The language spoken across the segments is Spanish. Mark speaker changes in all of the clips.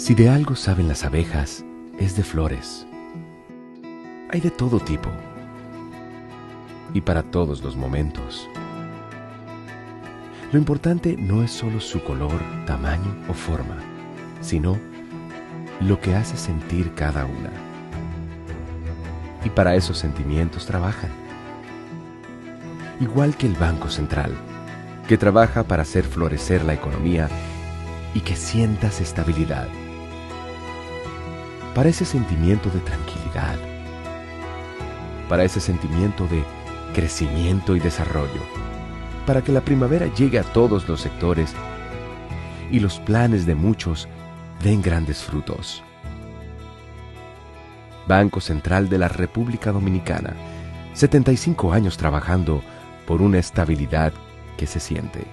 Speaker 1: Si de algo saben las abejas, es de flores. Hay de todo tipo y para todos los momentos. Lo importante no es solo su color, tamaño o forma, sino lo que hace sentir cada una. Y para esos sentimientos trabajan. Igual que el Banco Central, que trabaja para hacer florecer la economía y que sientas estabilidad. Para ese sentimiento de tranquilidad. Para ese sentimiento de crecimiento y desarrollo. Para que la primavera llegue a todos los sectores y los planes de muchos den grandes frutos. Banco Central de la República Dominicana, 75 años trabajando por una estabilidad que se siente.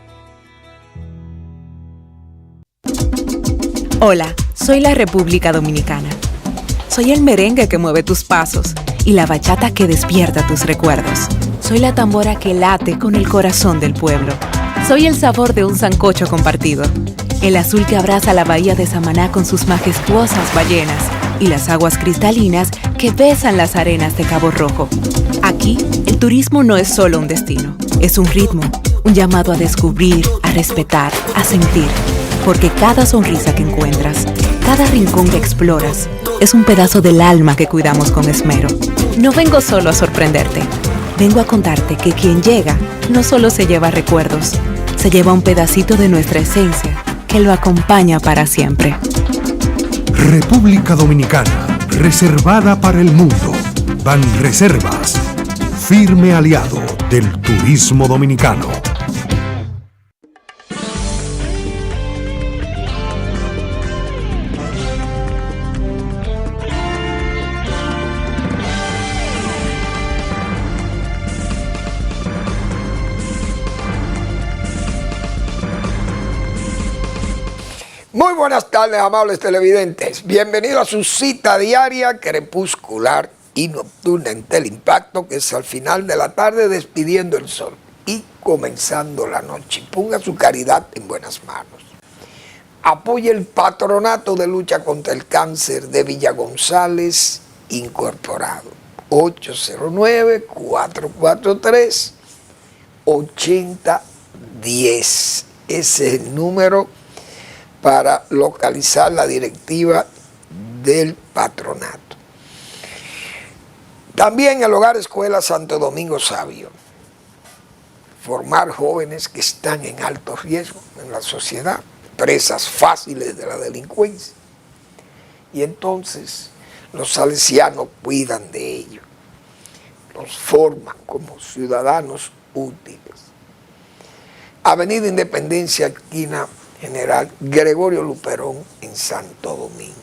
Speaker 2: Hola, soy la República Dominicana. Soy el merengue que mueve tus pasos y la bachata que despierta tus recuerdos. Soy la tambora que late con el corazón del pueblo. Soy el sabor de un sancocho compartido. El azul que abraza la bahía de Samaná con sus majestuosas ballenas y las aguas cristalinas que besan las arenas de Cabo Rojo. Aquí, el turismo no es solo un destino, es un ritmo, un llamado a descubrir, a respetar, a sentir. Porque cada sonrisa que encuentras, cada rincón que exploras, es un pedazo del alma que cuidamos con esmero. No vengo solo a sorprenderte, vengo a contarte que quien llega no solo se lleva recuerdos, se lleva un pedacito de nuestra esencia que lo acompaña para siempre.
Speaker 3: República Dominicana, reservada para el mundo. Banreservas, firme aliado del turismo dominicano.
Speaker 4: Muy buenas tardes, amables televidentes. Bienvenidos a su cita diaria, crepuscular y nocturna en Teleimpacto, que es al final de la tarde despidiendo el sol y comenzando la noche. Ponga su caridad en buenas manos. Apoye el Patronato de Lucha contra el Cáncer de Villa González Incorporado. 809-443-8010. Ese es el número para localizar la directiva del patronato. También el Hogar Escuela Santo Domingo Sabio. Formar jóvenes que están en alto riesgo en la sociedad, presas fáciles de la delincuencia. Y entonces los salesianos cuidan de ellos, los forman como ciudadanos útiles. Avenida Independencia, esquina General Gregorio Luperón en Santo Domingo.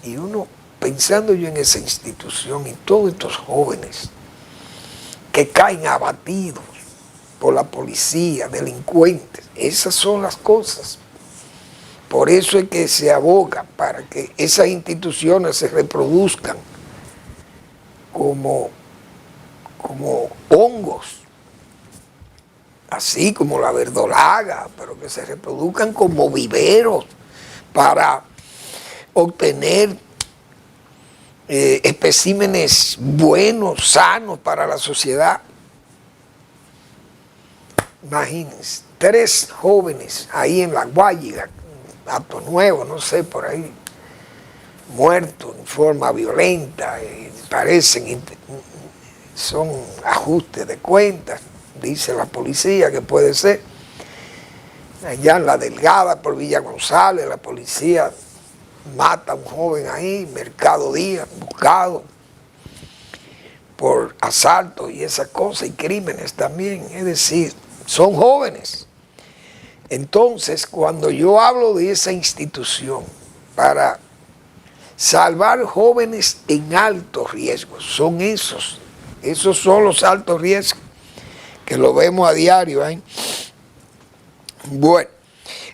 Speaker 4: Y uno, pensando yo en esa institución y todos estos jóvenes que caen abatidos por la policía, delincuentes, esas son las cosas. Por eso es que se aboga para que esas instituciones se reproduzcan como hongos, así como la verdolaga, pero que se reproduzcan como viveros para obtener especímenes buenos, sanos para la sociedad. Imagínense, 3 jóvenes ahí en La Guayiga, Hato Nuevo, no sé, por ahí, muertos en forma violenta, parecen, son ajustes de cuentas. Dice la policía que puede ser. Allá en La Delgada, por Villa González, la policía mata a un joven ahí, Mercado Díaz, buscado por asalto y esas cosas, y crímenes también. Es decir, son jóvenes. Entonces, cuando yo hablo de esa institución para salvar jóvenes en alto riesgo, son esos son los altos riesgos, que lo vemos a diario, ¿eh? Bueno,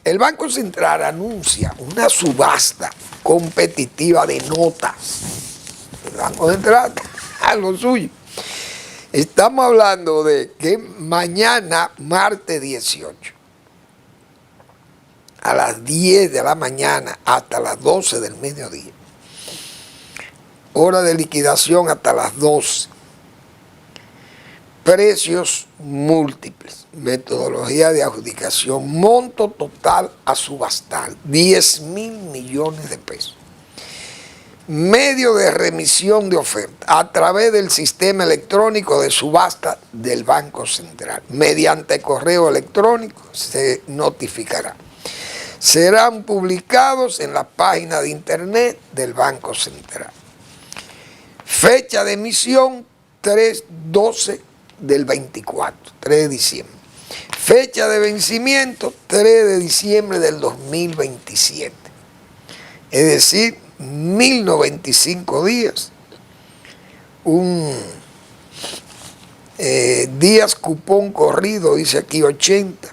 Speaker 4: el Banco Central anuncia una subasta competitiva de notas. El Banco Central a lo suyo. Estamos hablando de que mañana, martes 18, a las 10 de la mañana hasta las 12 del mediodía. Hora de liquidación hasta las 12. Precios múltiples. Metodología de adjudicación. Monto total a subastar. 10.000 millones de pesos. Medio de remisión de oferta a través del sistema electrónico de subasta del Banco Central. Mediante correo electrónico se notificará. Serán publicados en la página de internet del Banco Central. Fecha de emisión 3/12 del 24, 3 de diciembre. Fecha de vencimiento 3 de diciembre del 2027. Es decir, 1095 días, días cupón corrido, dice aquí 80,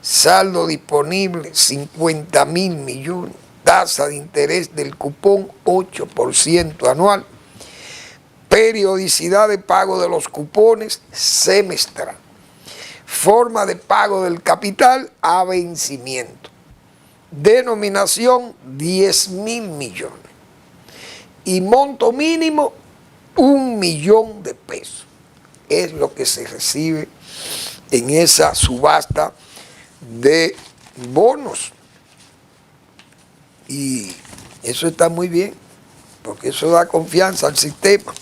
Speaker 4: saldo disponible 50.000 millones, tasa de interés del cupón 8% anual, periodicidad de pago de los cupones semestral, forma de pago del capital a vencimiento. Denominación 10.000 millones y monto mínimo 1 millón de pesos. Es lo que se recibe en esa subasta de bonos. Y eso está muy bien, porque eso da confianza al sistema.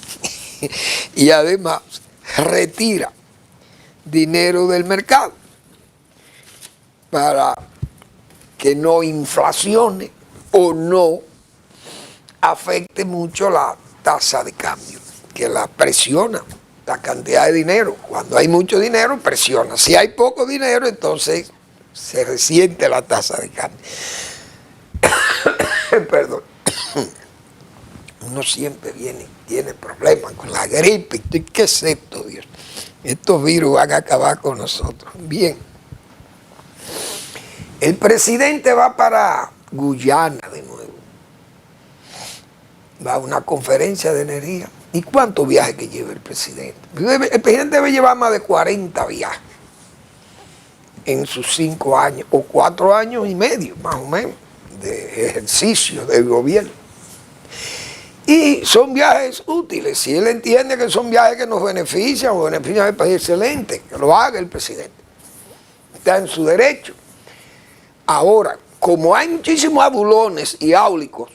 Speaker 4: Y además retira dinero del mercado para que no inflacione o no afecte mucho la tasa de cambio, que la presiona, la cantidad de dinero. Cuando hay mucho dinero, presiona. Si hay poco dinero, entonces se resiente la tasa de cambio. Perdón. Uno siempre tiene problemas con la gripe. ¿Qué es esto, Dios? Estos virus van a acabar con nosotros. Bien. El presidente va para Guyana de nuevo. Va a una conferencia de energía. ¿Y cuántos viajes que lleva el presidente? El presidente debe llevar más de 40 viajes en sus 5 años, o 4 años y medio, más o menos, de ejercicio del gobierno. Y son viajes útiles. Si él entiende que son viajes que nos benefician o benefician al país, excelente, que lo haga el presidente. Está en su derecho. Ahora, como hay muchísimos adulones y áulicos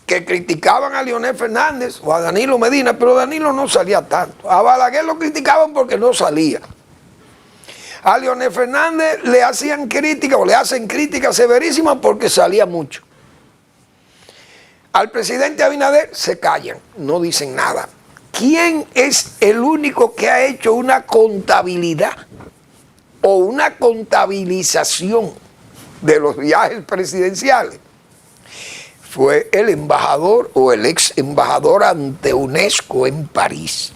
Speaker 4: que criticaban a Leonel Fernández o a Danilo Medina, pero Danilo no salía tanto. A Balaguer lo criticaban porque no salía. A Leonel Fernández le hacían críticas o le hacen críticas severísimas porque salía mucho. Al presidente Abinader se callan, no dicen nada. ¿Quién es el único que ha hecho una contabilidad o una contabilización de los viajes presidenciales? Fue el embajador o el ex embajador ante UNESCO en París,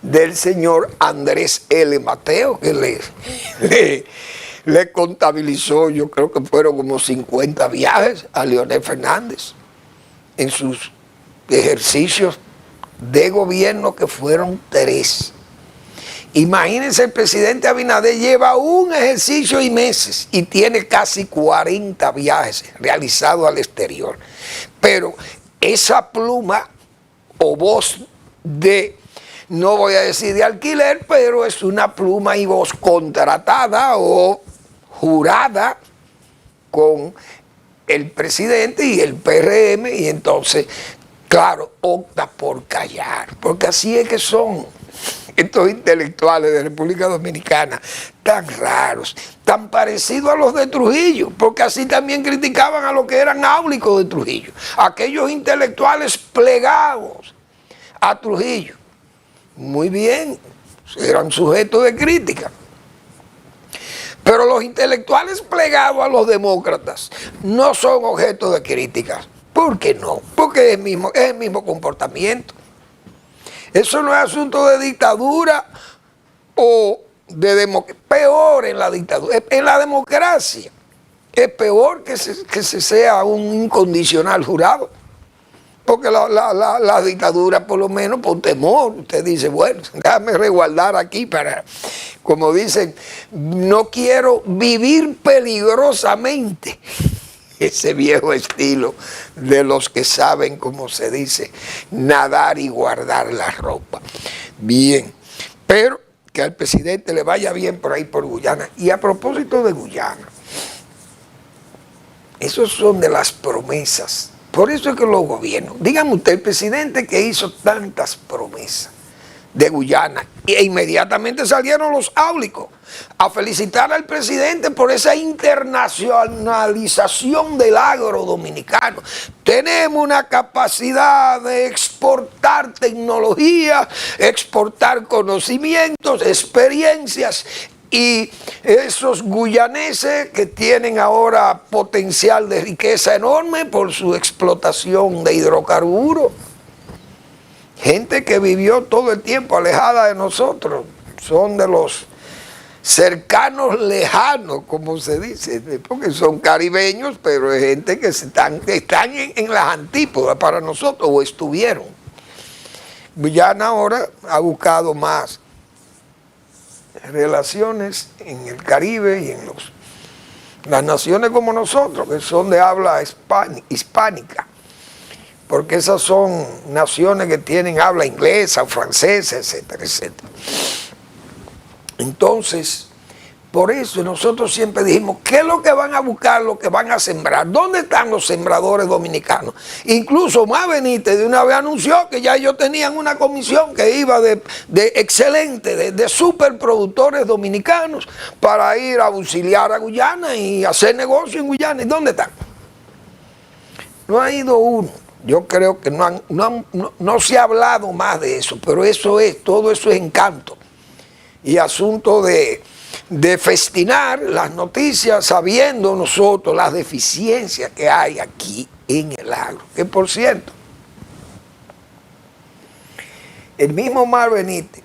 Speaker 4: del señor Andrés L. Mateo, que le contabilizó, yo creo que fueron como 50 viajes a Leonel Fernández en sus ejercicios de gobierno, que fueron 3. Imagínense, el presidente Abinader lleva un ejercicio y meses y tiene casi 40 viajes realizados al exterior. Pero esa pluma o voz de, no voy a decir de alquiler, pero es una pluma y voz contratada o jurada con el presidente y el PRM, y entonces, claro, opta por callar, porque así es que son estos intelectuales de República Dominicana, tan raros, tan parecidos a los de Trujillo, porque así también criticaban a los que eran áulicos de Trujillo, aquellos intelectuales plegados a Trujillo. Muy bien, eran sujetos de crítica. Pero los intelectuales plegados a los demócratas no son objeto de críticas. ¿Por qué no? Porque es el mismo comportamiento. Eso no es asunto de dictadura o de democracia. Peor en la dictadura. En la democracia es peor que se sea un incondicional jurado. Porque la dictadura, por lo menos por temor, usted dice, bueno, déjame resguardar aquí para como dicen, no quiero vivir peligrosamente. Ese viejo estilo de los que saben, como se dice, nadar y guardar la ropa. Bien, pero que al presidente le vaya bien por ahí por Guyana. Y a propósito de Guyana, esos son de las promesas. Por eso es que los gobiernos, dígame usted, el presidente que hizo tantas promesas de Guyana, e inmediatamente salieron los áulicos a felicitar al presidente por esa internacionalización del agro dominicano. Tenemos una capacidad de exportar tecnología, exportar conocimientos, experiencias, y esos guyaneses que tienen ahora potencial de riqueza enorme por su explotación de hidrocarburos. Gente que vivió todo el tiempo alejada de nosotros, son de los cercanos lejanos, como se dice, porque son caribeños, pero es gente que están en las antípodas para nosotros, o estuvieron. Guyana ahora ha buscado más relaciones en el Caribe y en las naciones como nosotros, que son de habla hispánica. Porque esas son naciones que tienen habla inglesa, francesa, etcétera, etcétera. Entonces, por eso nosotros siempre dijimos, ¿qué es lo que van a buscar, lo que van a sembrar? ¿Dónde están los sembradores dominicanos? Incluso Omar Benítez de una vez anunció que ya ellos tenían una comisión que iba de excelente, de superproductores dominicanos para ir a auxiliar a Guyana y hacer negocio en Guyana. ¿Y dónde están? No ha ido uno. Yo creo que no se ha hablado más de eso, pero todo eso es encanto y asunto de festinar las noticias sabiendo nosotros las deficiencias que hay aquí en el agro. Que por cierto, el mismo Omar Benítez,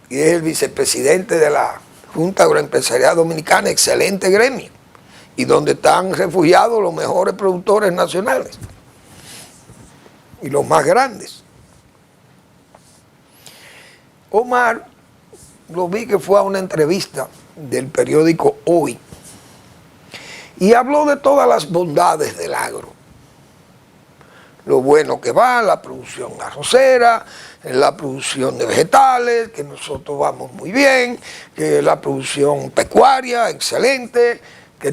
Speaker 4: que es el vicepresidente de la Junta Agroempresarial Dominicana, excelente gremio, y donde están refugiados los mejores productores nacionales y los más grandes. Omar, lo vi que fue a una entrevista del periódico Hoy y habló de todas las bondades del agro. Lo bueno que va, la producción arrocera, la producción de vegetales, que nosotros vamos muy bien, que la producción pecuaria, excelente, que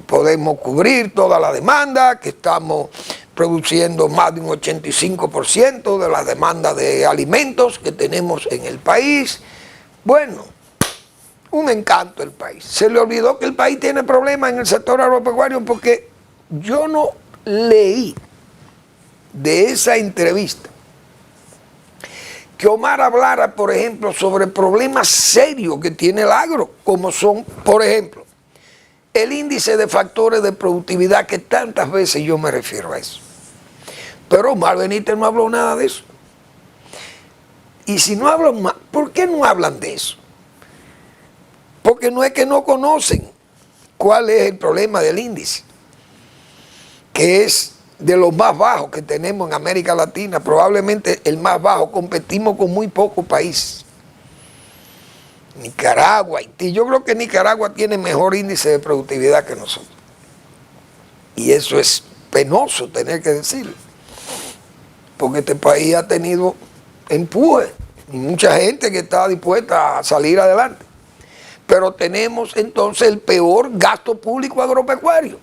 Speaker 4: podemos cubrir toda la demanda, que estamos produciendo más de un 85% de la demanda de alimentos que tenemos en el país. Bueno, un encanto el país. Se le olvidó que el país tiene problemas en el sector agropecuario porque yo no leí de esa entrevista que Omar hablara, por ejemplo, sobre problemas serios que tiene el agro, como son, por ejemplo, el índice de factores de productividad, que tantas veces yo me refiero a eso. Pero Omar Benítez no habló nada de eso. Y si no hablan más, ¿por qué no hablan de eso? Porque no es que no conocen cuál es el problema del índice, que es de los más bajos que tenemos en América Latina, probablemente el más bajo. Competimos con muy pocos países. Nicaragua, Haití. Yo creo que Nicaragua tiene mejor índice de productividad que nosotros. Y eso es penoso tener que decirlo, porque este país ha tenido empuje y mucha gente que está dispuesta a salir adelante. Pero tenemos entonces el peor gasto público agropecuario,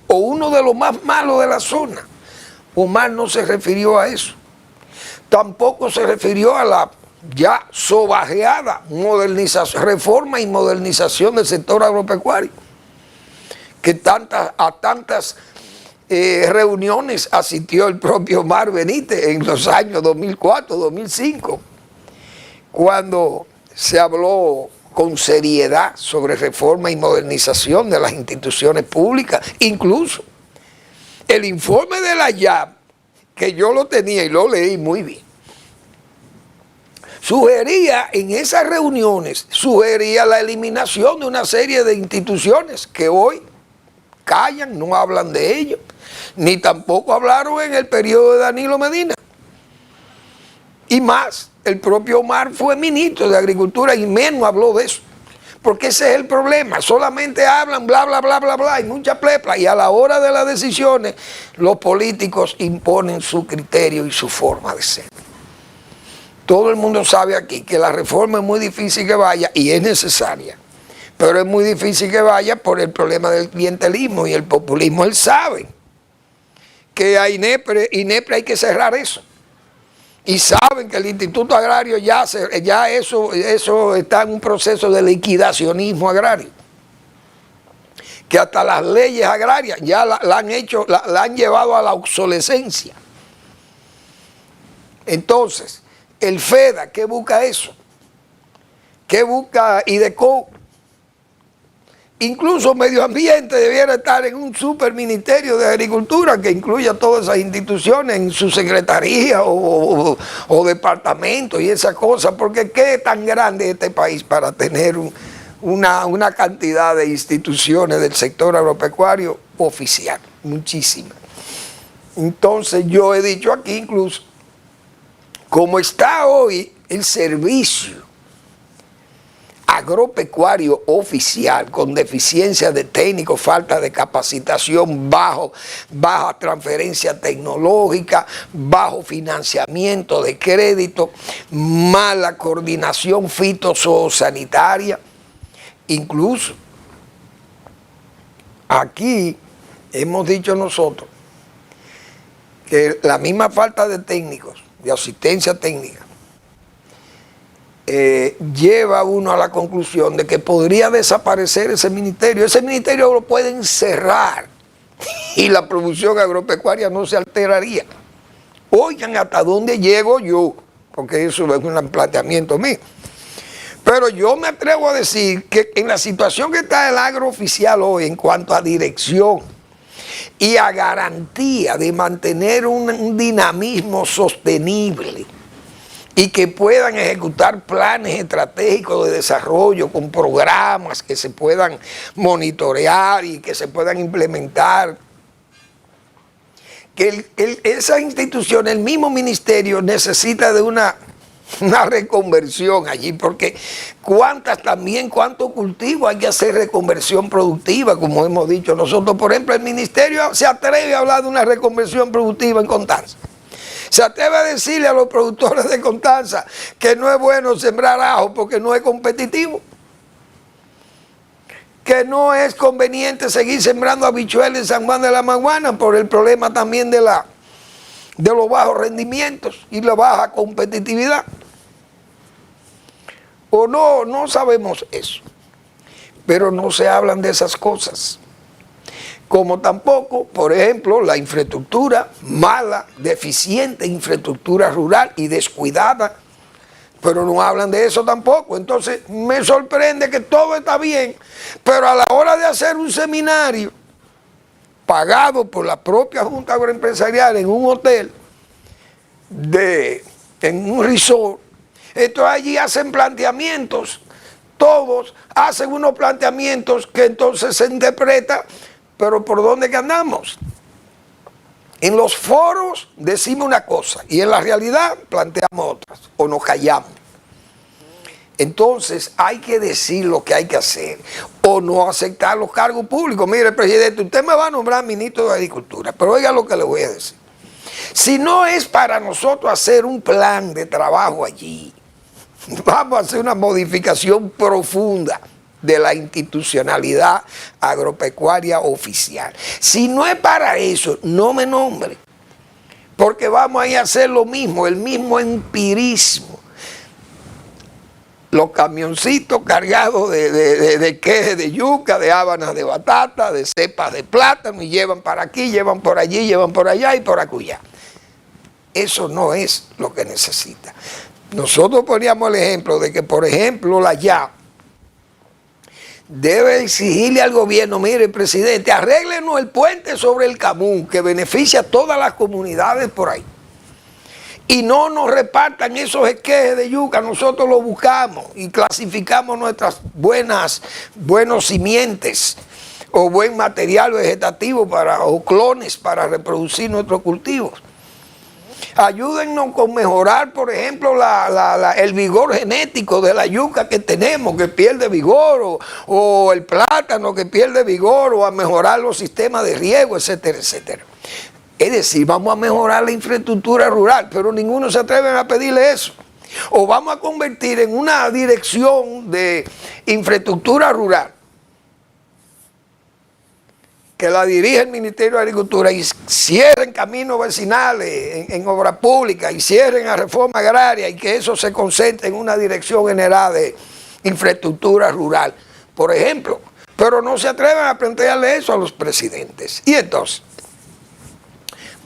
Speaker 4: o uno de los más malos de la zona. Omar no se refirió a eso. Tampoco se refirió a la ya sobajeada reforma y modernización del sector agropecuario, que a tantas reuniones asistió el propio Omar Benítez en los años 2004, 2005, cuando se habló con seriedad sobre reforma y modernización de las instituciones públicas. Incluso el informe de la YAP, que yo lo tenía y lo leí muy bien, sugería en esas reuniones, la eliminación de una serie de instituciones que hoy callan, no hablan de ello, ni tampoco hablaron en el periodo de Danilo Medina. Y más, El propio Omar fue ministro de Agricultura y menos habló de eso. Porque ese es el problema. Solamente hablan bla, bla, bla, bla, bla y mucha plepla. Y a la hora de las decisiones, los políticos imponen su criterio y su forma de ser. Todo el mundo sabe aquí que la reforma es muy difícil que vaya y es necesaria. Pero es muy difícil que vaya por el problema del clientelismo y el populismo. Él sabe que a INEPRE hay que cerrar eso. Y saben que el Instituto Agrario ya eso está en un proceso de liquidacionismo agrario. Que hasta las leyes agrarias ya la han llevado a la obsolescencia. Entonces, el FEDA, ¿qué busca eso? ¿Qué busca IDECO? Incluso Medio Ambiente debiera estar en un superministerio de Agricultura que incluya todas esas instituciones en su secretaría o departamento y esas cosas, porque ¿qué es tan grande este país para tener una cantidad de instituciones del sector agropecuario oficial? Muchísimas. Entonces yo he dicho aquí incluso, como está hoy el servicio agropecuario oficial, con deficiencia de técnicos, falta de capacitación, baja transferencia tecnológica, bajo financiamiento de crédito, mala coordinación fitosanitaria. Incluso aquí hemos dicho nosotros que la misma falta de técnicos, de asistencia técnica, lleva a uno a la conclusión de que podría desaparecer ese ministerio. Ese ministerio lo pueden cerrar y la producción agropecuaria no se alteraría. Oigan hasta dónde llego yo, porque eso es un planteamiento mío. Pero yo me atrevo a decir que en la situación que está el agrooficial hoy en cuanto a dirección y a garantía de mantener un dinamismo sostenible, y que puedan ejecutar planes estratégicos de desarrollo con programas que se puedan monitorear y que se puedan implementar. Que esa institución, el mismo ministerio, necesita de una reconversión allí, porque cuánto cultivo hay que hacer reconversión productiva, como hemos dicho nosotros. Por ejemplo, el ministerio se atreve a hablar de una reconversión productiva en Constanza. Se atreve a decirle a los productores de Constanza que no es bueno sembrar ajo porque no es competitivo, que no es conveniente seguir sembrando habichuelas en San Juan de la Maguana por el problema también de los bajos rendimientos y la baja competitividad. O no sabemos eso, pero no se hablan de esas cosas. Como tampoco, por ejemplo, la infraestructura mala, deficiente infraestructura rural y descuidada, pero no hablan de eso tampoco. Entonces me sorprende que todo está bien, pero a la hora de hacer un seminario pagado por la propia Junta Agroempresarial en un hotel, en un resort, entonces allí hacen planteamientos, todos hacen unos planteamientos que entonces se interpreta. Pero ¿por dónde que andamos? En los foros decimos una cosa y en la realidad planteamos otras o nos callamos. Entonces hay que decir lo que hay que hacer o no aceptar los cargos públicos. Mire, presidente, usted me va a nombrar ministro de Agricultura, pero oiga lo que le voy a decir. Si no es para nosotros hacer un plan de trabajo allí, vamos a hacer una modificación profunda de la institucionalidad agropecuaria oficial. Si no es para eso, no me nombre, porque vamos a ir a hacer lo mismo, el mismo empirismo. Los camioncitos cargados de queje de yuca, de hábanas de batata, de cepas de plátano, y llevan para aquí, llevan por allí, llevan por allá y por acullá. Eso no es lo que necesita. Nosotros poníamos el ejemplo de que, por ejemplo, la YA debe exigirle al gobierno, mire, presidente, arréglenos el puente sobre el Camún, que beneficia a todas las comunidades por ahí. Y no nos repartan esos esquejes de yuca, nosotros los buscamos y clasificamos nuestras buenos simientes o buen material vegetativo o clones para reproducir nuestros cultivos. Ayúdennos con mejorar, por ejemplo, el vigor genético de la yuca que tenemos, que pierde vigor, o el plátano que pierde vigor, o a mejorar los sistemas de riego, etcétera, etcétera. Es decir, vamos a mejorar la infraestructura rural, pero ninguno se atreve a pedirle eso. O vamos a convertir en una dirección de infraestructura rural que la dirige el Ministerio de Agricultura y cierren caminos vecinales en obra pública y cierren a reforma agraria y que eso se concentre en una dirección general de infraestructura rural, por ejemplo. Pero no se atreven a plantearle eso a los presidentes. Y entonces,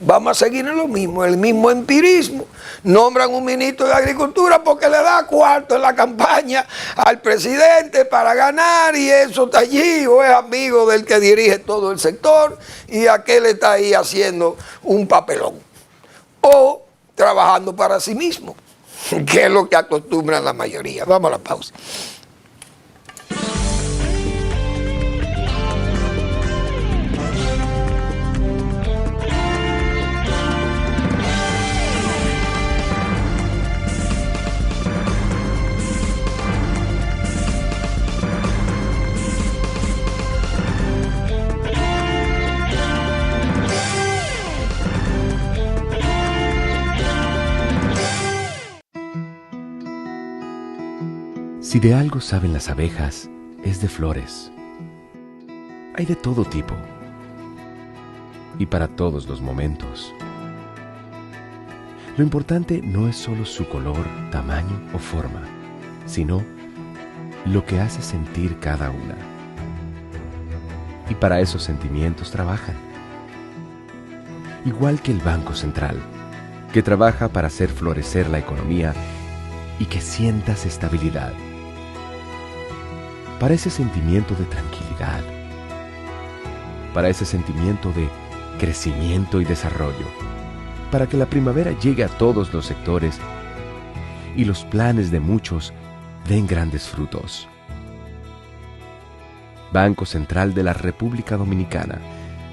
Speaker 4: vamos a seguir en lo mismo, el mismo empirismo. Nombran un ministro de Agricultura porque le da cuarto en la campaña al presidente para ganar y eso está allí, o es amigo del que dirige todo el sector y aquel está ahí haciendo un papelón. O trabajando para sí mismo, que es lo que acostumbran la mayoría. Vamos a la pausa.
Speaker 1: Si de algo saben las abejas, es de flores. Hay de todo tipo y para todos los momentos. Lo importante no es solo su color, tamaño o forma, sino lo que hace sentir cada una. Y para esos sentimientos trabajan. Igual que el Banco Central, que trabaja para hacer florecer la economía y que sientas estabilidad. Para ese sentimiento de tranquilidad, para ese sentimiento de crecimiento y desarrollo, para que la primavera llegue a todos los sectores y los planes de muchos den grandes frutos. Banco Central de la República Dominicana,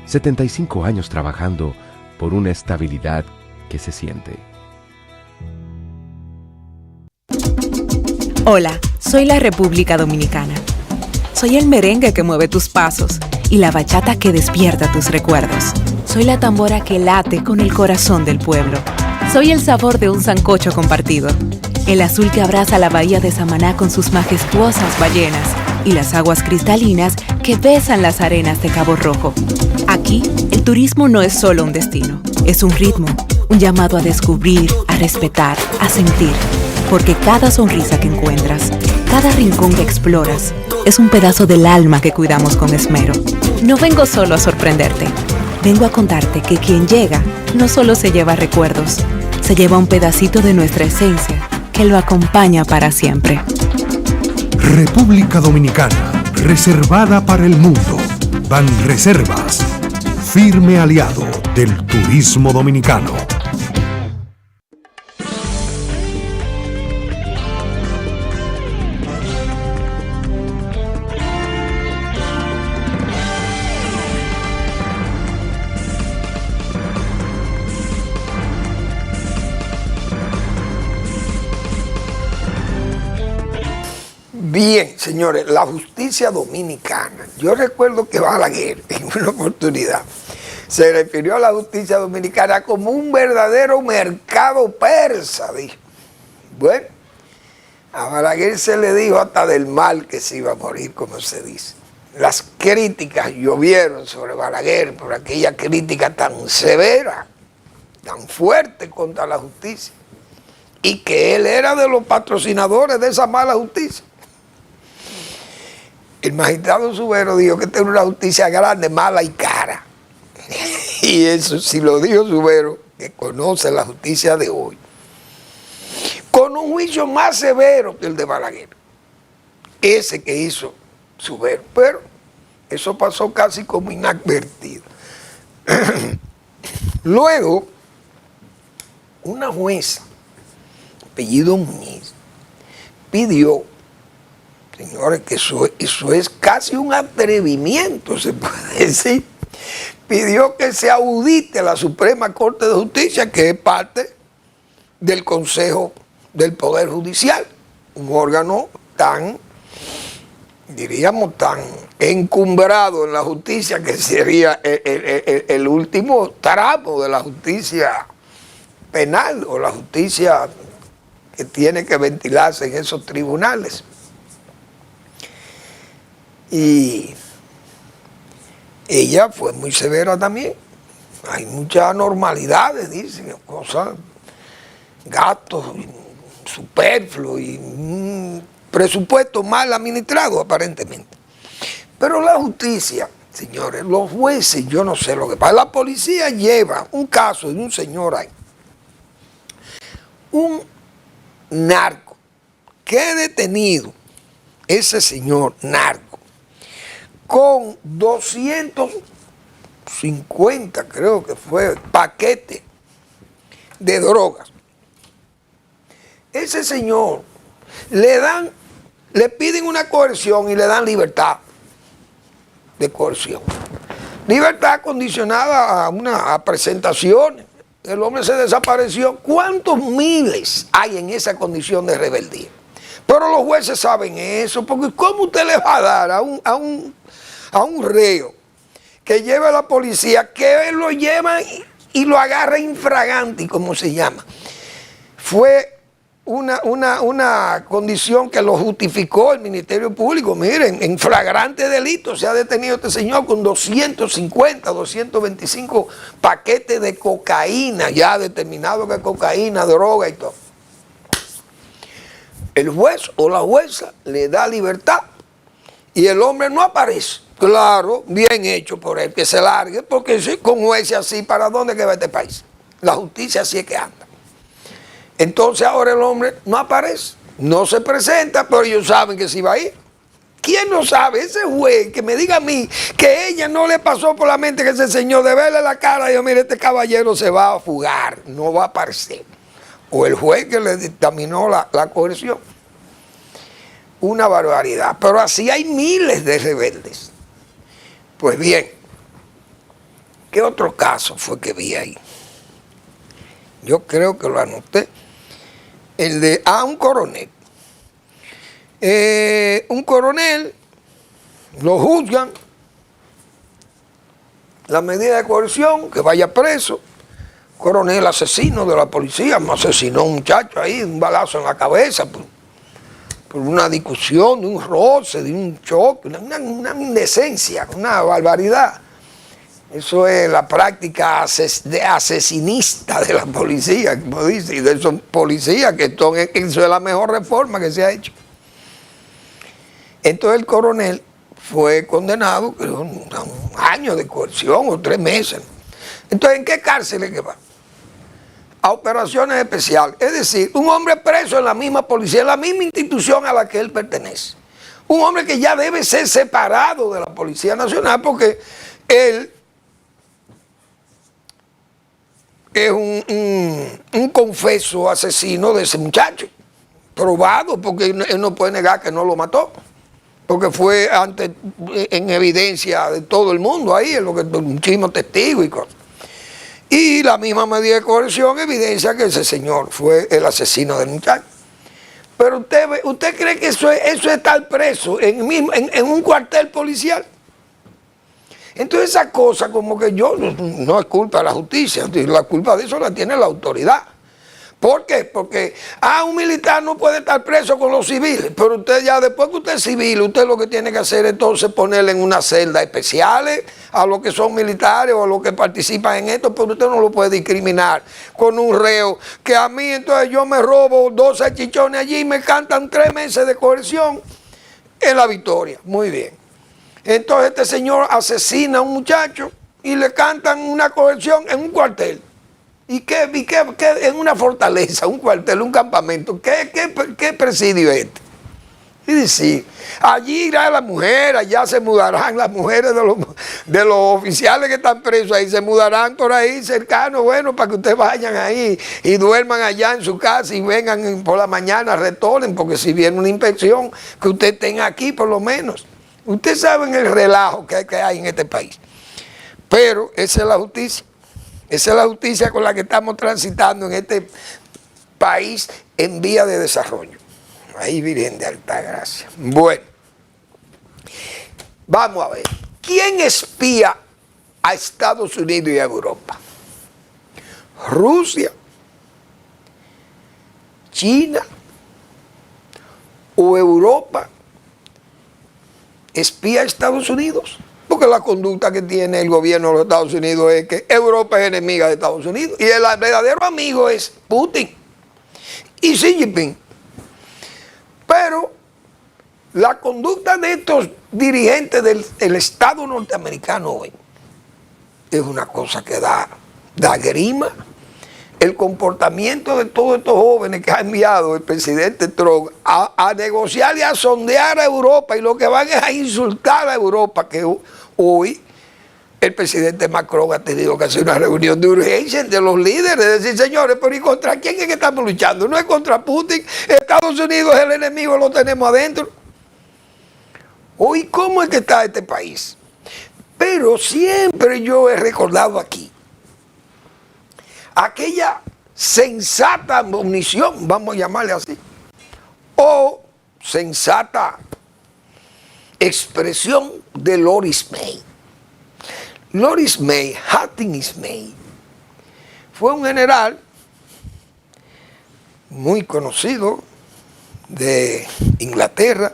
Speaker 1: 75 años trabajando por una estabilidad que se siente.
Speaker 2: Hola, soy la República Dominicana. Soy el merengue que mueve tus pasos y la bachata que despierta tus recuerdos. Soy la tambora que late con el corazón del pueblo. Soy el sabor de un sancocho compartido, el azul que abraza la bahía de Samaná con sus majestuosas ballenas y las aguas cristalinas que besan las arenas de Cabo Rojo. Aquí, el turismo no es solo un destino, es un ritmo, un llamado a descubrir, a respetar, a sentir. Porque cada sonrisa que encuentras, cada rincón que exploras, es un pedazo del alma que cuidamos con esmero. No vengo solo a sorprenderte, vengo a contarte que quien llega no solo se lleva recuerdos, se lleva un pedacito de nuestra esencia que lo acompaña para siempre.
Speaker 3: República Dominicana, reservada para el mundo. Banreservas, firme aliado del turismo dominicano.
Speaker 4: Bien, señores, la justicia dominicana. Yo recuerdo que Balaguer, en una oportunidad, se refirió a la justicia dominicana como un verdadero mercado persa, dijo. Bueno, a Balaguer se le dijo hasta del mal que se iba a morir, como se dice. Las críticas llovieron sobre Balaguer por aquella crítica tan severa, tan fuerte contra la justicia, y que él era de los patrocinadores de esa mala justicia. El magistrado Subero dijo que esta era una justicia grande, mala y cara. Y eso si lo dijo Subero, que conoce la justicia de hoy, con un juicio más severo que el de Balaguer, ese que hizo Subero. Pero eso pasó casi como inadvertido. Luego, una jueza, apellido Muñiz, pidió, señores, que eso es casi un atrevimiento, se puede decir. Pidió que se audite la Suprema Corte de Justicia, que es parte del Consejo del Poder Judicial, un órgano tan, diríamos, tan encumbrado en la justicia que sería el último tramo de la justicia penal o la justicia que tiene que ventilarse en esos tribunales. Y ella fue muy severa también. Hay muchas anormalidades, dicen, cosas, gastos superfluos y un presupuesto mal administrado aparentemente. Pero la justicia, señores, los jueces, yo no sé lo que pasa. La policía lleva un caso de un señor ahí, un narco, que es detenido, ese señor narco, con 250, creo que fue, paquetes de drogas. Ese señor le piden una coerción y le dan libertad de coerción. Libertad condicionada a presentaciones. El hombre se desapareció. ¿Cuántos miles hay en esa condición de rebeldía? Pero los jueces saben eso, porque ¿cómo usted le va a dar a un reo que lleva a la policía, que lo lleva y lo agarra infragante, como se llama? Fue una condición que lo justificó el Ministerio Público. Miren, en flagrante delito se ha detenido este señor con 250, 225 paquetes de cocaína, ya determinado que cocaína, droga y todo. El juez o la jueza le da libertad y el hombre no aparece. Claro, bien hecho por él, que se largue, porque si con jueces así, ¿para dónde que va este país? La justicia así es que anda. Entonces ahora el hombre no aparece, no se presenta, pero ellos saben que sí va a ir. ¿Quién no sabe? Ese juez que me diga a mí que ella no le pasó por la mente que ese señor de verle la cara y yo, mire, este caballero se va a fugar, no va a aparecer. O el juez que le dictaminó la coerción. Una barbaridad. Pero así hay miles de rebeldes. Pues bien, ¿qué otro caso fue que vi ahí? Yo creo que lo anoté. El de un coronel. Un coronel, lo juzgan, la medida de coerción, que vaya preso. Coronel asesino de la policía, asesinó a un muchacho ahí, un balazo en la cabeza, por una discusión, de un roce, de un choque, una indecencia, una barbaridad. Eso es la práctica asesinista de la policía, como dice, y de esos policías que eso es la mejor reforma que se ha hecho. Entonces el coronel fue condenado, creo, a un año de coerción o 3 meses. Entonces, ¿en qué cárcel es que va? A operaciones especiales. Es decir, un hombre preso en la misma policía, en la misma institución a la que él pertenece. Un hombre que ya debe ser separado de la Policía Nacional porque él es un confeso asesino de ese muchacho, probado, porque él no puede negar que no lo mató, porque fue en evidencia de todo el mundo ahí, en lo que muchísimos testigos y cosas. Y la misma medida de coerción evidencia que ese señor fue el asesino del muchacho. Pero usted cree que eso es estar preso en un cuartel policial. Entonces esa cosa como que no es culpa de la justicia, la culpa de eso la tiene la autoridad. ¿Por qué? Porque un militar no puede estar preso con los civiles, pero usted ya después que usted es civil, usted lo que tiene que hacer es entonces ponerle en una celda especiales a los que son militares o a los que participan en esto, pero usted no lo puede discriminar con un reo que a mí entonces yo me robo 2 salchichones allí y me cantan 3 meses de coerción en La Victoria. Muy bien. Entonces este señor asesina a un muchacho y le cantan una coerción en un cuartel. ¿Y qué en una fortaleza, un cuartel, un campamento? ¿Qué presidio es este? Y decir, allí irá la mujer, allá se mudarán las mujeres de los oficiales que están presos ahí, se mudarán por ahí cercanos, bueno, para que ustedes vayan ahí y duerman allá en su casa y vengan por la mañana, retornen, porque si viene una inspección, que ustedes estén aquí por lo menos. Ustedes saben el relajo que hay en este país. Pero esa es la justicia. Esa es la justicia con la que estamos transitando en este país en vía de desarrollo. Ahí, Virgen de Altagracia. Bueno, vamos a ver. ¿Quién espía a Estados Unidos y a Europa? ¿Rusia? ¿China? ¿O Europa espía a Estados Unidos? Porque la conducta que tiene el gobierno de los Estados Unidos es que Europa es enemiga de Estados Unidos y el verdadero amigo es Putin y Xi Jinping. Pero la conducta de estos dirigentes del Estado norteamericano hoy es una cosa que da grima. El comportamiento de todos estos jóvenes que ha enviado el presidente Trump a negociar y a sondear a Europa, y lo que van es a insultar a Europa, que hoy el presidente Macron ha tenido que hacer una reunión de urgencia entre los líderes, de decir, señores, pero ¿y contra quién es que estamos luchando? No es contra Putin, Estados Unidos es el enemigo, lo tenemos adentro. Hoy, ¿cómo es que está este país? Pero siempre yo he recordado aquí aquella sensata admonición, vamos a llamarle así, o sensata expresión de Lord Ismay. Lord Ismay, Hatton Ismay, fue un general muy conocido de Inglaterra,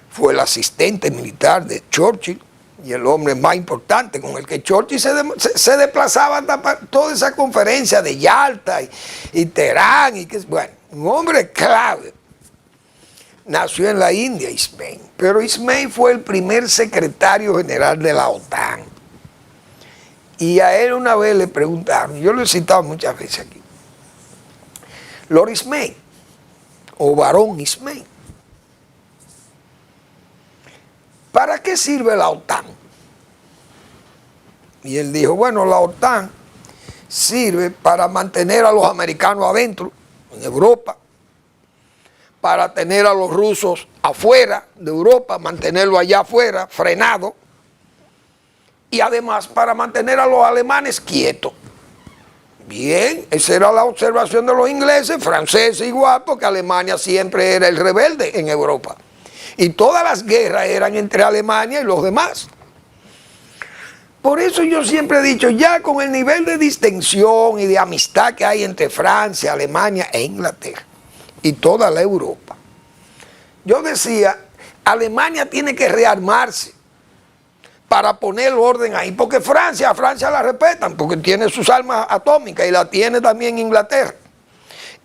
Speaker 4: fue el asistente militar de Churchill y el hombre más importante con el que Churchill se desplazaba hasta toda esa conferencia de Yalta y Teherán, y que, bueno, un hombre clave. Nació en la India, Ismay, pero Ismay fue el primer secretario general de la OTAN. Y a él una vez le preguntaron, yo lo he citado muchas veces aquí, Lord Ismay, o Barón Ismay, ¿para qué sirve la OTAN? Y él dijo, bueno, la OTAN sirve para mantener a los americanos adentro, en Europa, para tener a los rusos afuera de Europa, mantenerlo allá afuera, frenado, y además para mantener a los alemanes quietos. Bien, esa era la observación de los ingleses, franceses igual, porque Alemania siempre era el rebelde en Europa. Y todas las guerras eran entre Alemania y los demás. Por eso yo siempre he dicho, ya con el nivel de distensión y de amistad que hay entre Francia, Alemania e Inglaterra y toda la Europa, yo decía, Alemania tiene que rearmarse para poner orden ahí, porque a Francia la respetan, porque tiene sus armas atómicas y la tiene también Inglaterra.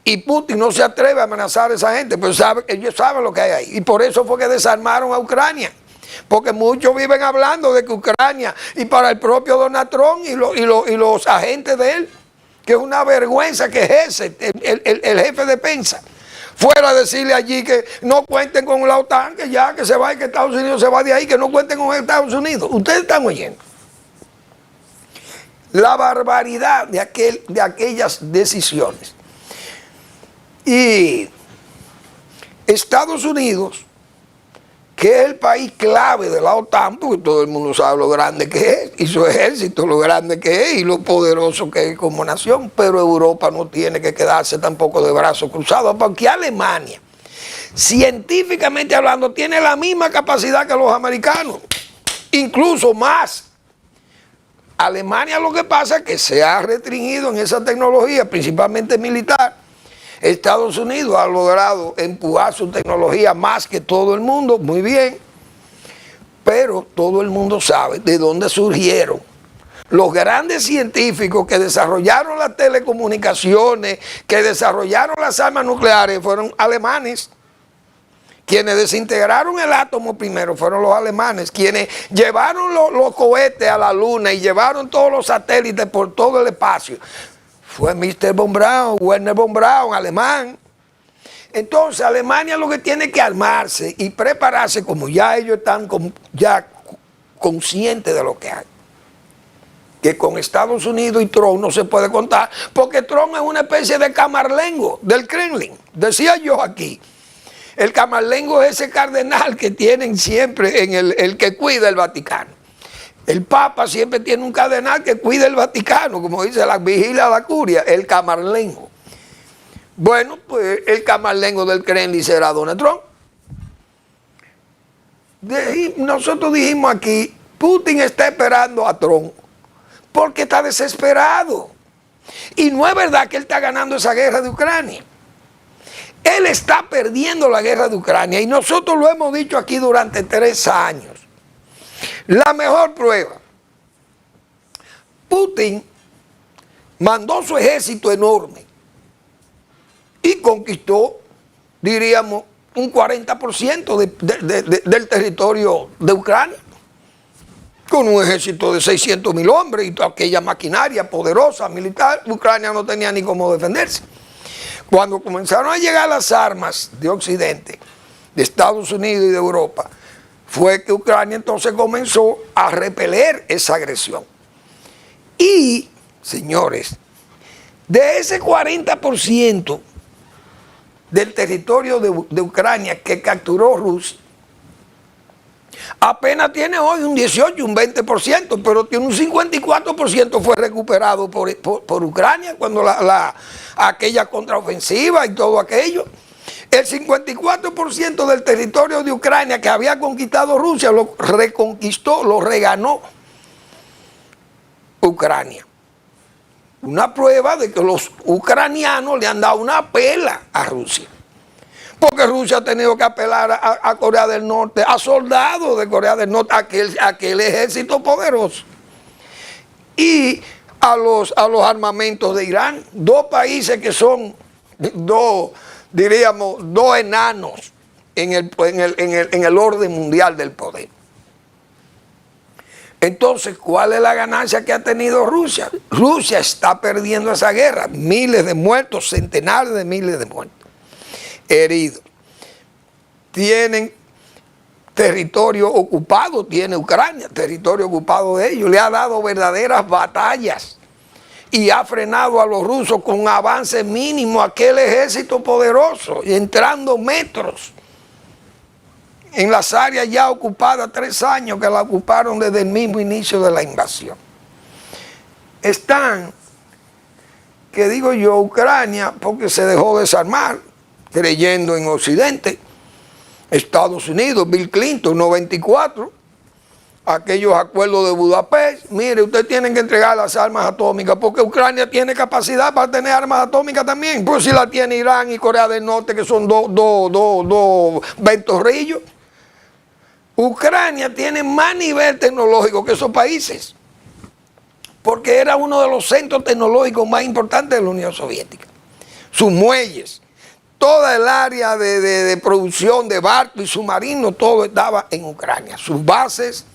Speaker 4: Y Putin no se atreve a amenazar a esa gente, pero ellos saben lo que hay ahí. Y por eso fue que desarmaron a Ucrania. Porque muchos viven hablando de que Ucrania, y para el propio Donald Trump y los agentes de él, que es una vergüenza que ejerce el jefe de prensa, fuera a decirle allí que no cuenten con la OTAN, que ya que se va y que Estados Unidos se va de ahí, que no cuenten con Estados Unidos. Ustedes están oyendo la barbaridad de aquellas decisiones. Y Estados Unidos, que es el país clave de la OTAN, porque todo el mundo sabe lo grande que es, y su ejército lo grande que es, y lo poderoso que es como nación, pero Europa no tiene que quedarse tampoco de brazos cruzados, porque Alemania, científicamente hablando, tiene la misma capacidad que los americanos, incluso más. Alemania lo que pasa es que se ha restringido en esa tecnología, principalmente militar. Estados Unidos ha logrado empujar su tecnología más que todo el mundo, muy bien, pero todo el mundo sabe de dónde surgieron los grandes científicos que desarrollaron las telecomunicaciones, que desarrollaron las armas nucleares, fueron alemanes. Quienes desintegraron el átomo primero fueron los alemanes, quienes llevaron los cohetes a la luna y llevaron todos los satélites por todo el espacio. Fue Mr. von Braun, Werner von Braun, alemán. Entonces, Alemania lo que tiene que armarse y prepararse, como ya ellos están ya conscientes de lo que hay. Que con Estados Unidos y Trump no se puede contar, porque Trump es una especie de camarlengo del Kremlin. Decía yo aquí, el camarlengo es ese cardenal que tienen siempre en el que cuida el Vaticano. El Papa siempre tiene un cardenal que cuida el Vaticano, como dice la vigilia de la curia, el camarlengo. Bueno, pues el camarlengo del Kremlin será Donald Trump. Nosotros dijimos aquí, Putin está esperando a Trump porque está desesperado. Y no es verdad que él está ganando esa guerra de Ucrania. Él está perdiendo la guerra de Ucrania y nosotros lo hemos dicho aquí durante 3 años. La mejor prueba, Putin mandó su ejército enorme y conquistó, diríamos, un 40% del territorio de Ucrania, con un ejército de 600.000 hombres y toda aquella maquinaria poderosa militar. Ucrania no tenía ni cómo defenderse. Cuando comenzaron a llegar las armas de Occidente, de Estados Unidos y de Europa, fue que Ucrania entonces comenzó a repeler esa agresión. Y, señores, de ese 40% del territorio de Ucrania que capturó Rusia, apenas tiene hoy un 18, un 20%, pero tiene un 54% fue recuperado por Ucrania cuando aquella contraofensiva y todo aquello. El 54% del territorio de Ucrania que había conquistado Rusia lo reconquistó, lo reganó Ucrania. Una prueba de que los ucranianos le han dado una pela a Rusia. Porque Rusia ha tenido que apelar a Corea del Norte, a soldados de Corea del Norte, aquel ejército poderoso. Y a los armamentos de Irán, 2 países que son diríamos, dos enanos en el orden mundial del poder. Entonces, ¿cuál es la ganancia que ha tenido Rusia? Rusia está perdiendo esa guerra, miles de muertos, centenares de miles de muertos, heridos. Tienen territorio ocupado, tiene Ucrania, territorio ocupado de ellos, le ha dado verdaderas batallas y ha frenado a los rusos con avance mínimo aquel ejército poderoso, entrando metros en las áreas ya ocupadas, 3 años que la ocuparon desde el mismo inicio de la invasión. Están, que digo yo, Ucrania, porque se dejó desarmar, creyendo en Occidente. Estados Unidos, Bill Clinton, 94, aquellos acuerdos de Budapest. Mire, ustedes tienen que entregar las armas atómicas porque Ucrania tiene capacidad para tener armas atómicas también. Pues si la tiene Irán y Corea del Norte, que son dos ventorrillos. Ucrania tiene más nivel tecnológico que esos países, porque era uno de los centros tecnológicos más importantes de la Unión Soviética. Sus muelles, toda el área de producción de barcos y submarinos, todo estaba en Ucrania. Sus bases,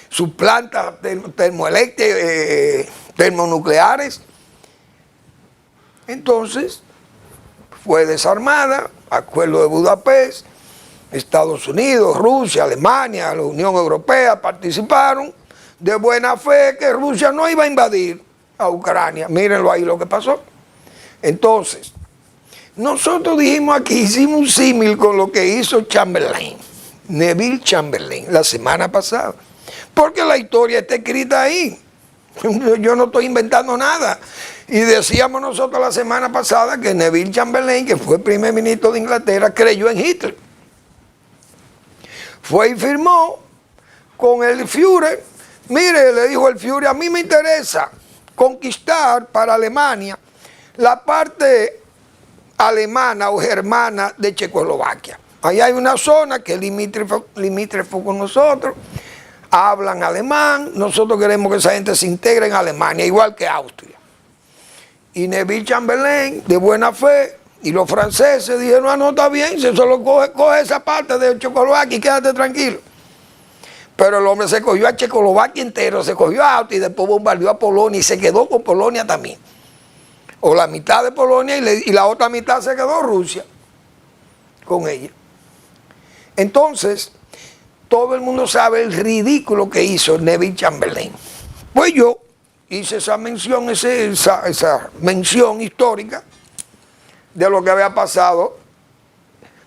Speaker 4: sus plantas termoeléctricas, termonucleares. Entonces, fue desarmada, acuerdo de Budapest. Estados Unidos, Rusia, Alemania, la Unión Europea participaron de buena fe que Rusia no iba a invadir a Ucrania. Mírenlo ahí lo que pasó. Entonces, nosotros dijimos aquí, hicimos un símil con lo que hizo Chamberlain, Neville Chamberlain, la semana pasada. Porque la historia está escrita ahí. Yo no estoy inventando nada. Y decíamos nosotros la semana pasada que Neville Chamberlain, que fue primer ministro de Inglaterra, creyó en Hitler. Fue y firmó con el Führer. Mire, le dijo el Führer, a mí me interesa conquistar para Alemania la parte alemana o germana de Checoslovaquia. Ahí hay una zona que es limítrofo con nosotros, hablan alemán, nosotros queremos que esa gente se integre en Alemania, igual que Austria. Y Neville Chamberlain, de buena fe, y los franceses dijeron, no, está bien, se solo coge esa parte de Checoslovaquia y quédate tranquilo. Pero el hombre se cogió a Checoslovaquia entero, se cogió a Austria y después bombardeó a Polonia y se quedó con Polonia también. O la mitad de Polonia y la otra mitad se quedó Rusia con ella. Entonces, todo el mundo sabe el ridículo que hizo Neville Chamberlain. Pues yo hice esa mención, esa mención histórica de lo que había pasado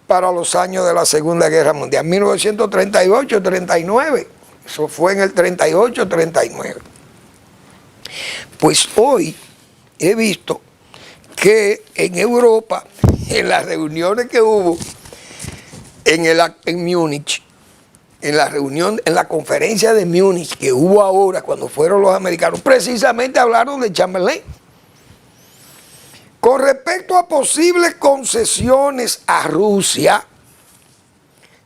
Speaker 4: para los años de la Segunda Guerra Mundial, 1938-39, eso fue en el 38-39. Pues hoy he visto que en Europa en las reuniones que hubo en Múnich, en la conferencia de Múnich que hubo ahora cuando fueron los americanos, precisamente hablaron de Chamberlain. Con respecto a posibles concesiones a Rusia,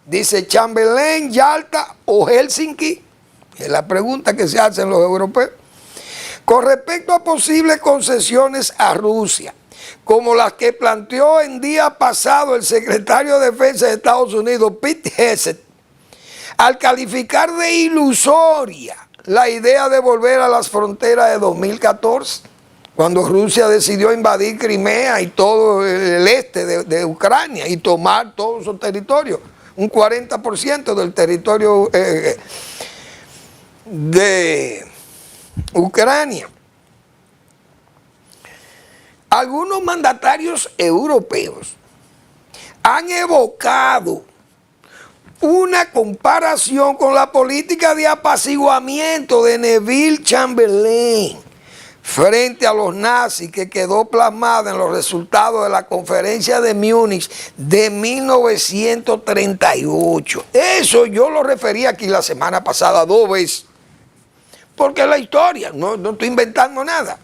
Speaker 4: dice Chamberlain, Yalta o Helsinki, es la pregunta que se hacen los europeos. Con respecto a posibles concesiones a Rusia, como las que planteó en día pasado el secretario de Defensa de Estados Unidos, Pete Hegseth, al calificar de ilusoria la idea de volver a las fronteras de 2014, cuando Rusia decidió invadir Crimea y todo el este de Ucrania y tomar todos esos territorios, un 40% del territorio de Ucrania. Algunos mandatarios europeos han evocado una comparación con la política de apaciguamiento de Neville Chamberlain frente a los nazis, que quedó plasmada en los resultados de la conferencia de Múnich de 1938. Eso yo lo referí aquí la semana pasada 2 veces, porque es la historia, no estoy inventando nada.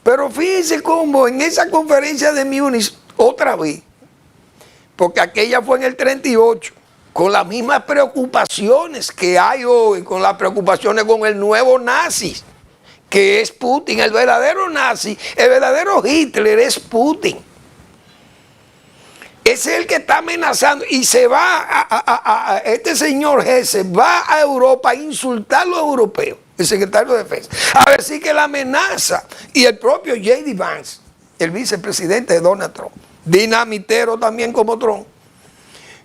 Speaker 4: Pero fíjense cómo en esa conferencia de Múnich, otra vez, porque aquella fue en el 38, con las mismas preocupaciones que hay hoy, con las preocupaciones con el nuevo nazi, que es Putin, el verdadero nazi, el verdadero Hitler es Putin. Es el que está amenazando y se va este señor Hegseth va a Europa a insultar a los europeos, el secretario de Defensa, a decir que la amenaza, y el propio J.D. Vance, el vicepresidente de Donald Trump, dinamitero también como Trump,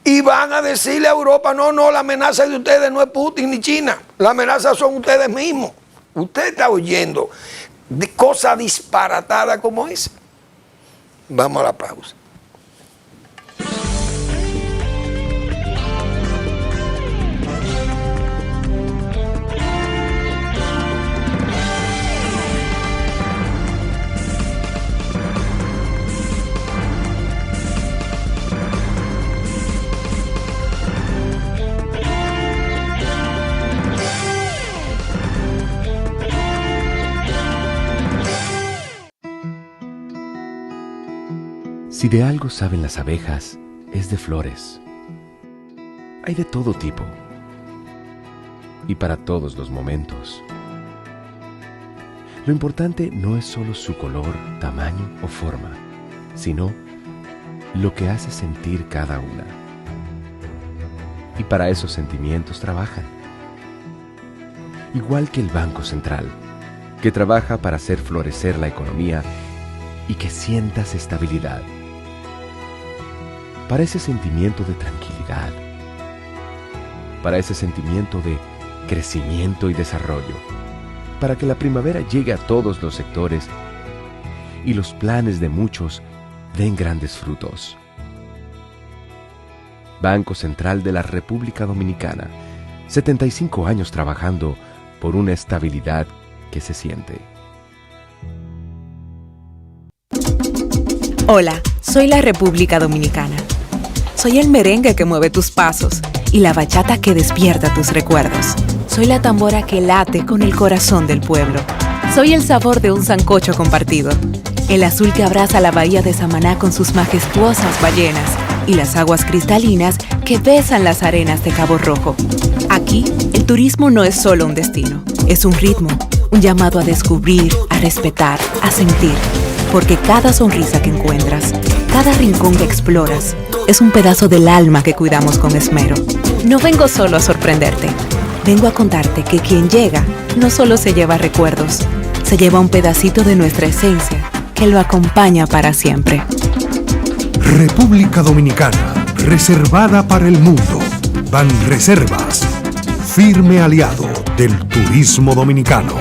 Speaker 4: y van a decirle a Europa, no, la amenaza de ustedes no es Putin ni China, la amenaza son ustedes mismos. Usted está oyendo de cosas disparatadas como esa. Vamos a la pausa.
Speaker 1: Si de algo saben las abejas, es de flores. Hay de todo tipo y para todos los momentos. Lo importante no es solo su color, tamaño o forma, sino lo que hace sentir cada una. Y para esos sentimientos trabajan. Igual que el Banco Central, que trabaja para hacer florecer la economía y que sientas estabilidad. Para ese sentimiento de tranquilidad, para ese sentimiento de crecimiento y desarrollo, para que la primavera llegue a todos los sectores y los planes de muchos den grandes frutos. Banco Central de la República Dominicana, 75 años trabajando por una estabilidad que se siente.
Speaker 2: Hola, soy la República Dominicana. Soy el merengue que mueve tus pasos y la bachata que despierta tus recuerdos. Soy la tambora que late con el corazón del pueblo. Soy el sabor de un sancocho compartido, el azul que abraza la bahía de Samaná con sus majestuosas ballenas y las aguas cristalinas que besan las arenas de Cabo Rojo. Aquí, el turismo no es solo un destino, es un ritmo, un llamado a descubrir, a respetar, a sentir. Porque cada sonrisa que encuentras, cada rincón que exploras, es un pedazo del alma que cuidamos con esmero. No vengo solo a sorprenderte, vengo a contarte que quien llega no solo se lleva recuerdos, se lleva un pedacito de nuestra esencia que lo acompaña para siempre.
Speaker 3: República Dominicana, reservada para el mundo. Banreservas, firme aliado del turismo dominicano.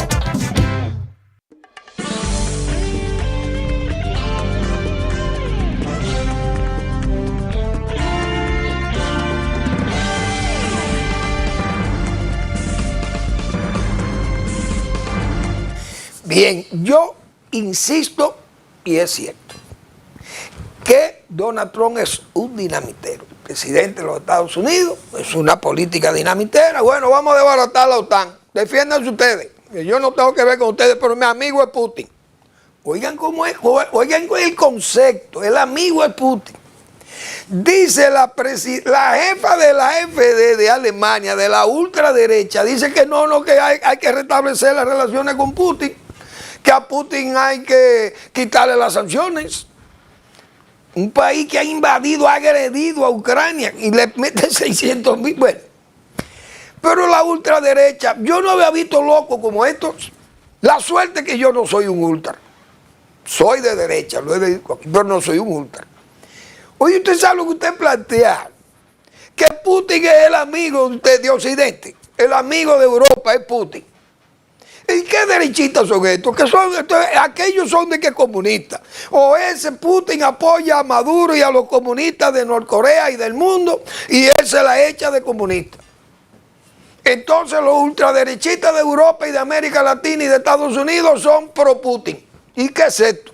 Speaker 4: Bien, yo insisto, y es cierto, que Donald Trump es un dinamitero. El presidente de los Estados Unidos es una política dinamitera. Bueno, vamos a desbaratar la OTAN. Defiéndanse ustedes. Yo no tengo que ver con ustedes, pero mi amigo es Putin. Oigan cómo es, oigan el concepto. El amigo es Putin. Dice la jefa de la FD de Alemania, de la ultraderecha, dice que no, que hay que restablecer las relaciones con Putin, que a Putin hay que quitarle las sanciones. Un país que ha invadido, ha agredido a Ucrania y le mete 600.000. Bueno, pero la ultraderecha, yo no había visto locos como estos. La suerte que yo no soy un ultra. Soy de derecha, pero no soy un ultra. Oye, usted sabe lo que usted plantea, que Putin es el amigo de Occidente, el amigo de Europa es Putin. ¿Y qué derechistas son estos? Aquellos son de que comunistas. O ese Putin apoya a Maduro y a los comunistas de Norcorea y del mundo, y él se la echa de comunista. Entonces los ultraderechistas de Europa y de América Latina y de Estados Unidos son pro Putin. ¿Y qué es esto?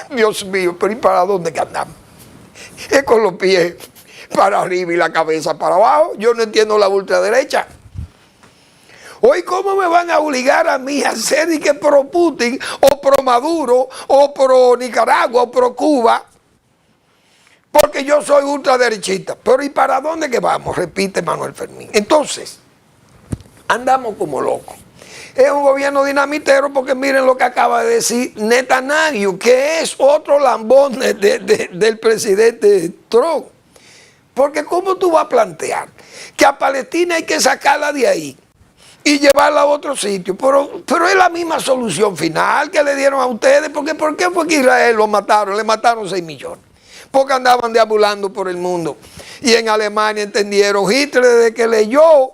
Speaker 4: Dios mío, pero ¿y para dónde que andamos? Es con los pies para arriba y la cabeza para abajo. Yo no entiendo la ultraderecha. Hoy, ¿cómo me van a obligar a mí a ser y que pro Putin, o pro Maduro, o pro Nicaragua, o pro Cuba? Porque yo soy ultraderechista. Pero ¿y para dónde que vamos? Repite Manuel Fermín. Entonces, andamos como locos. Es un gobierno dinamitero porque miren lo que acaba de decir Netanyahu, que es otro lambón del presidente Trump. Porque ¿cómo tú vas a plantear que a Palestina hay que sacarla de ahí y llevarla a otro sitio? Pero es la misma solución final que le dieron a ustedes. Porque ¿por qué fue que Israel lo mataron? Le mataron 6 millones. Porque andaban deambulando por el mundo. Y en Alemania entendieron, Hitler desde que leyó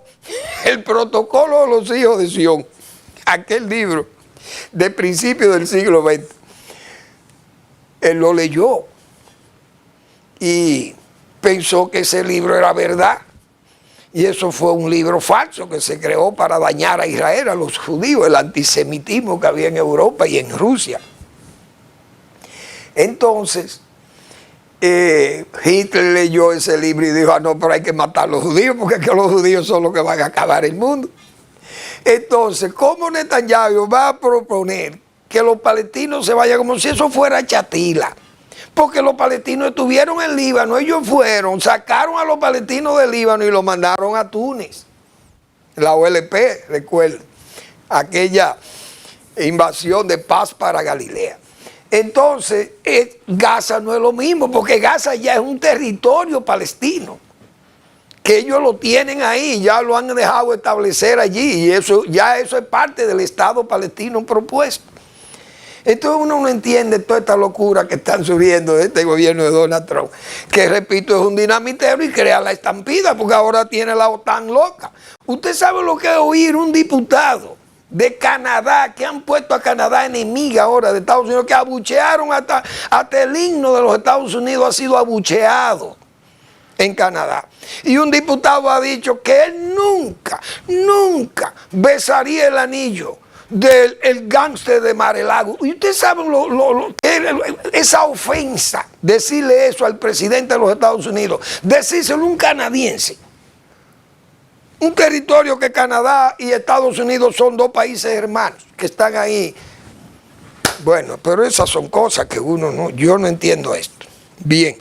Speaker 4: el protocolo de los hijos de Sion, aquel libro de principios del siglo XX, él lo leyó y pensó que ese libro era verdad. Y eso fue un libro falso que se creó para dañar a Israel, a los judíos, el antisemitismo que había en Europa y en Rusia. Entonces, Hitler leyó ese libro y dijo, no, pero hay que matar a los judíos, porque es que los judíos son los que van a acabar el mundo. Entonces, ¿cómo Netanyahu va a proponer que los palestinos se vayan como si eso fuera Chatila? Porque los palestinos estuvieron en Líbano, ellos fueron, sacaron a los palestinos del Líbano y los mandaron a Túnez. La OLP, recuerden, aquella invasión de paz para Galilea. Entonces, Gaza no es lo mismo, porque Gaza ya es un territorio palestino, que ellos lo tienen ahí, ya lo han dejado establecer allí, y eso es parte del Estado palestino propuesto. Entonces uno no entiende toda esta locura que están subiendo de este gobierno de Donald Trump, que repito es un dinamitero y crea la estampida, porque ahora tiene la OTAN loca. Usted sabe lo que es oír un diputado de Canadá, que han puesto a Canadá enemiga ahora de Estados Unidos, que abuchearon hasta el himno de los Estados Unidos ha sido abucheado en Canadá. Y un diputado ha dicho que él nunca besaría el anillo del gángster de Mar-a-Lago. Y ustedes saben esa ofensa, decirle eso al presidente de los Estados Unidos, decírselo a un canadiense. Un territorio que Canadá y Estados Unidos son dos países hermanos que están ahí. Bueno, pero esas son cosas que yo no entiendo esto. Bien.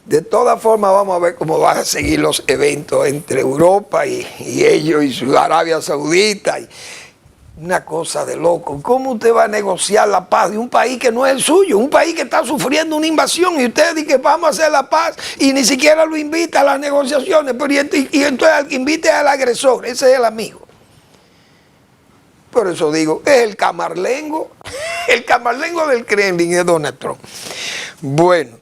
Speaker 4: De todas formas, vamos a ver cómo van a seguir los eventos entre Europa y ellos y su Arabia Saudita. Una cosa de loco. ¿Cómo usted va a negociar la paz de un país que no es el suyo? Un país que está sufriendo una invasión y usted dice que vamos a hacer la paz y ni siquiera lo invita a las negociaciones. Pero y entonces al que invite al agresor, ese es el amigo. Por eso digo, es el camarlengo del Kremlin es Donald Trump. Bueno.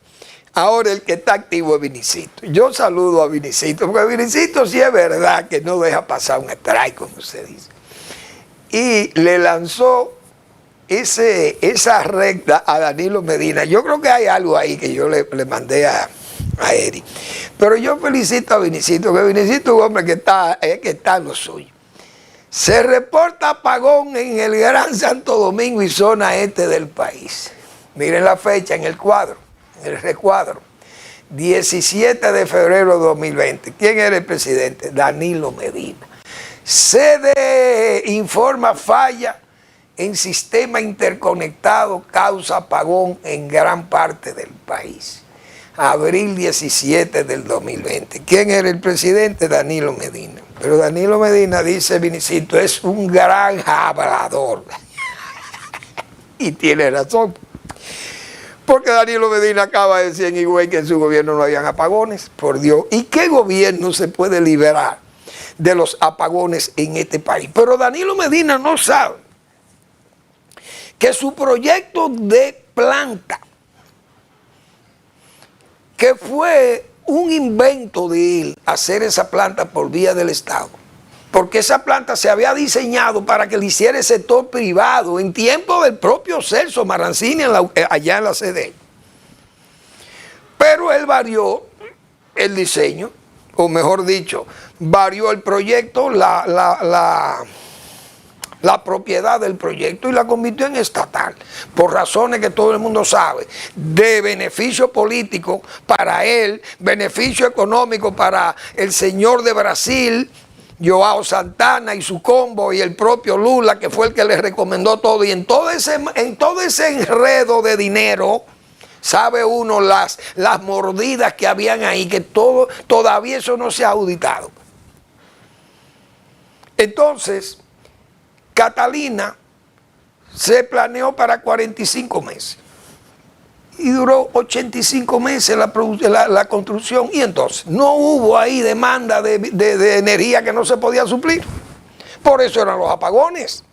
Speaker 4: Ahora el que está activo es Vinicito. Yo saludo a Vinicito, porque Vinicito sí es verdad que no deja pasar un strike, como se dice. Y le lanzó esa recta a Danilo Medina. Yo creo que hay algo ahí que yo le mandé a Eric. Pero yo felicito a Vinicito, que Vinicito es un hombre que está en lo suyo. Se reporta apagón en el Gran Santo Domingo y zona este del país. Miren la fecha en el cuadro. el recuadro. 17 de febrero de 2020. ¿Quién era el presidente? Danilo Medina. Informa falla en sistema interconectado, causa apagón en gran parte del país. Abril 17 del 2020. ¿Quién era el presidente? Danilo Medina. Pero Danilo Medina, dice Vinicito, es un gran hablador. Y tiene razón. Porque Danilo Medina acaba de decir en Higüey que en su gobierno no habían apagones. Por Dios. ¿Y qué gobierno se puede liberar de los apagones en este país? Pero Danilo Medina no sabe que su proyecto de planta, que fue un invento de él hacer esa planta por vía del Estado, porque esa planta se había diseñado para que le hiciera el sector privado en tiempo del propio Celso Marancini allá en la CD. Pero él varió el diseño, o mejor dicho, varió el proyecto, la propiedad del proyecto, y la convirtió en estatal, por razones que todo el mundo sabe, de beneficio político para él, beneficio económico para el señor de Brasil, Joao Santana y su combo, y el propio Lula, que fue el que le recomendó todo. Y en todo ese enredo de dinero, sabe uno las mordidas que habían ahí, que todavía eso no se ha auditado. Entonces, Catalina se planeó para 45 meses y duró 85 meses la construcción, y entonces no hubo ahí demanda de energía que no se podía suplir. Por eso eran los apagones,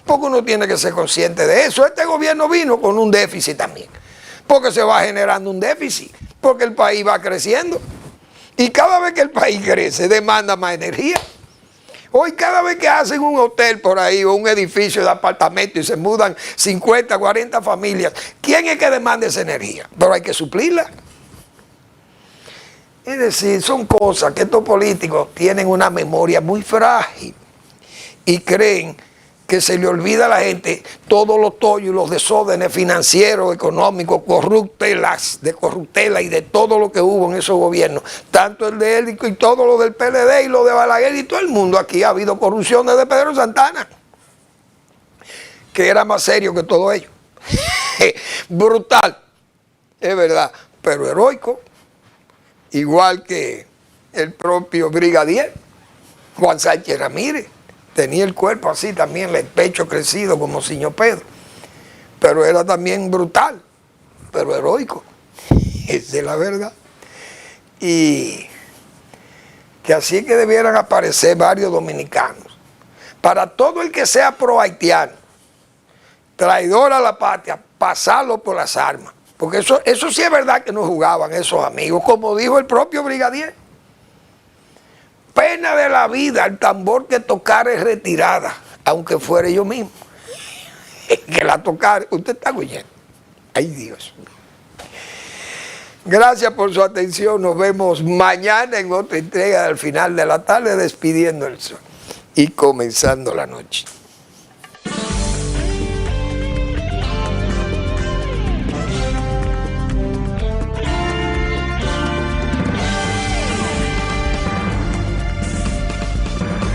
Speaker 4: porque uno tiene que ser consciente de eso. Este gobierno vino con un déficit también, porque se va generando un déficit, porque el país va creciendo, y cada vez que el país crece demanda más energía. Hoy cada vez que hacen un hotel por ahí o un edificio de apartamentos y se mudan 50, 40 familias, ¿quién es que demanda esa energía? Pero hay que suplirla. Es decir, son cosas que estos políticos tienen una memoria muy frágil y creen que se le olvida a la gente todos los tollos y los desórdenes financieros, económicos, de corruptela y de todo lo que hubo en esos gobiernos, tanto el de él y todo lo del PLD y lo de Balaguer y todo el mundo. Aquí ha habido corrupción desde Pedro Santana, que era más serio que todo ello. Brutal, es verdad, pero heroico, igual que el propio brigadier Juan Sánchez Ramírez. Tenía el cuerpo así también, el pecho crecido como Siño Pedro. Pero era también brutal, pero heroico. Esa es la verdad. Y que así que debieran aparecer varios dominicanos. Para todo el que sea pro haitiano, traidor a la patria, pasarlo por las armas. Porque eso sí es verdad que no jugaban esos amigos, como dijo el propio brigadier. Pena de la vida, el tambor que tocar es retirada, aunque fuera yo mismo. Que la tocar, usted está oyendo. Ay, Dios. Gracias por su atención. Nos vemos mañana en otra entrega del final de la tarde, despidiendo el sol y comenzando la noche.